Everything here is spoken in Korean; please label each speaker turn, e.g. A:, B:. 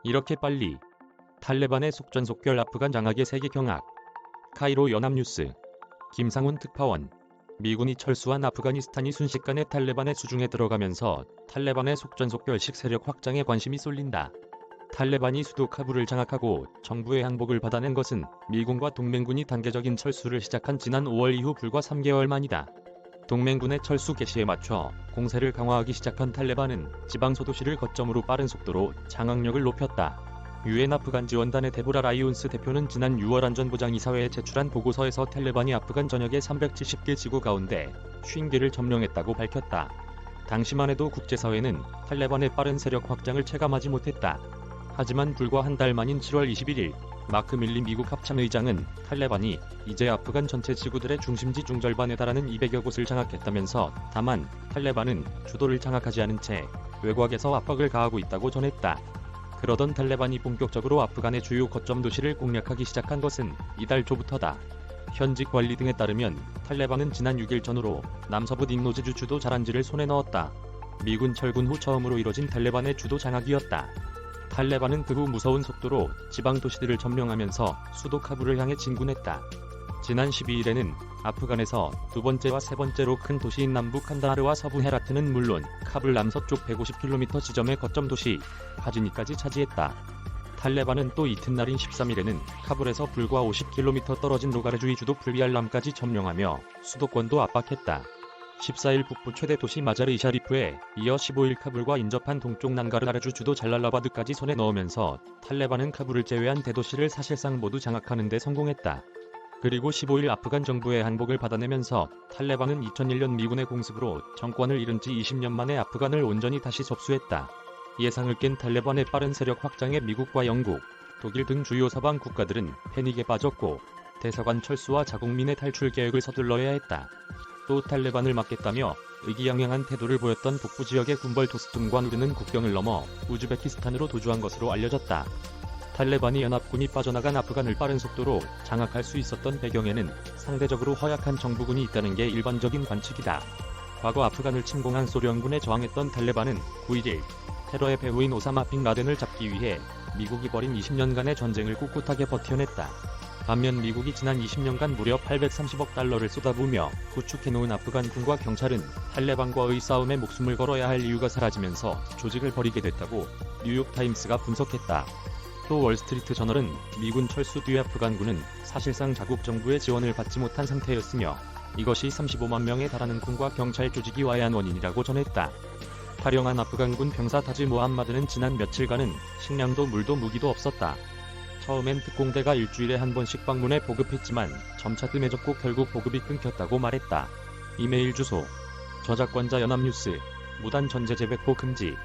A: 이렇게 빨리 탈레반의 속전속결 아프간 장악의 세계 경악. 카이로 연합뉴스 김상훈 특파원. 미군이 철수한 아프가니스탄이 순식간에 탈레반의 수중에 들어가면서 탈레반의 속전속결식 세력 확장에 관심이 쏠린다. 탈레반이 수도 카불을 장악하고 정부의 항복을 받아낸 것은 미군과 동맹군이 단계적인 철수를 시작한 지난 5월 이후 불과 3개월 만이다. 동맹군의 철수 개시에 맞춰 공세를 강화하기 시작한 탈레반은 지방 소도시를 거점으로 빠른 속도로 장악력을 높였다. 유엔 아프간 지원단의 데보라 라이온스 대표는 지난 6월 안전보장이사회에 제출한 보고서에서 탈레반이 아프간 전역의 370개 지구 가운데 50개를 점령했다고 밝혔다. 당시만 해도 국제사회는 탈레반의 빠른 세력 확장을 체감하지 못했다. 하지만 불과 한 달 만인 7월 21일 마크 밀리 미국 합참의장은 탈레반이 이제 아프간 전체 지구들의 중심지 중절반에 달하는 200여 곳을 장악했다면서 다만 탈레반은 주도를 장악하지 않은 채 외곽에서 압박을 가하고 있다고 전했다. 그러던 탈레반이 본격적으로 아프간의 주요 거점 도시를 공략하기 시작한 것은 이달 초부터다. 현직 관리 등에 따르면 탈레반은 지난 6일 전후로 남서부 닉노즈주 주도 자란지를 손에 넣었다. 미군 철군 후 처음으로 이뤄진 탈레반의 주도 장악이었다. 탈레반은 그 후 무서운 속도로 지방 도시들을 점령하면서 수도 카불을 향해 진군했다. 지난 12일에는 아프간에서 두 번째와 세 번째로 큰 도시인 남부 칸다하르와 서부 헤라트는 물론 카불 남서쪽 150km 지점의 거점 도시 파지니까지 차지했다. 탈레반은 또 이튿날인 13일에는 카불에서 불과 50km 떨어진 로가르주의 주도 풀비알람까지 점령하며 수도권도 압박했다. 14일 북부 최대 도시 마자르 이샤리프에 이어 15일 카불과 인접한 동쪽 난가르나르주 주도 잘랄라바드까지 손에 넣으면서 탈레반은 카불을 제외한 대도시를 사실상 모두 장악하는 데 성공했다. 그리고 15일 아프간 정부의 항복을 받아내면서 탈레반은 2001년 미군의 공습으로 정권을 잃은 지 20년 만에 아프간을 온전히 다시 접수했다. 예상을 깬 탈레반의 빠른 세력 확장에 미국과 영국, 독일 등 주요 서방 국가들은 패닉에 빠졌고 대사관 철수와 자국민의 탈출 계획을 서둘러야 했다. 또 탈레반을 막겠다며 의기양양한 태도를 보였던 북부 지역의 군벌 도스tum과 누르는 국경을 넘어 우즈베키스탄으로 도주한 것으로 알려졌다. 탈레반이 연합군이 빠져나간 아프간을 빠른 속도로 장악할 수 있었던 배경에는 상대적으로 허약한 정부군이 있다는 게 일반적인 관측이다. 과거 아프간을 침공한 소련군에 저항했던 탈레반은 9일 테러의 배후인 오사마 빈 라덴을 잡기 위해 미국이 벌인 20년간의 전쟁을 꿋꿋하게 버텨냈다. 반면 미국이 지난 20년간 무려 830억 달러를 쏟아부으며 구축해놓은 아프간군과 경찰은 탈레반과의 싸움에 목숨을 걸어야 할 이유가 사라지면서 조직을 버리게 됐다고 뉴욕타임스가 분석했다. 또 월스트리트 저널은 미군 철수 뒤 아프간군은 사실상 자국 정부의 지원을 받지 못한 상태였으며 이것이 35만 명에 달하는 군과 경찰 조직이 와해한 원인이라고 전했다. 탈영한 아프간군 병사 타지 모함마드는 지난 며칠간은 식량도 물도 무기도 없었다. 처음엔 특공대가 일주일에 한 번씩 방문해 보급했지만 점차 뜸해졌고 결국 보급이 끊겼다고 말했다. 이메일 주소 저작권자 연합뉴스 무단 전제 재배포 금지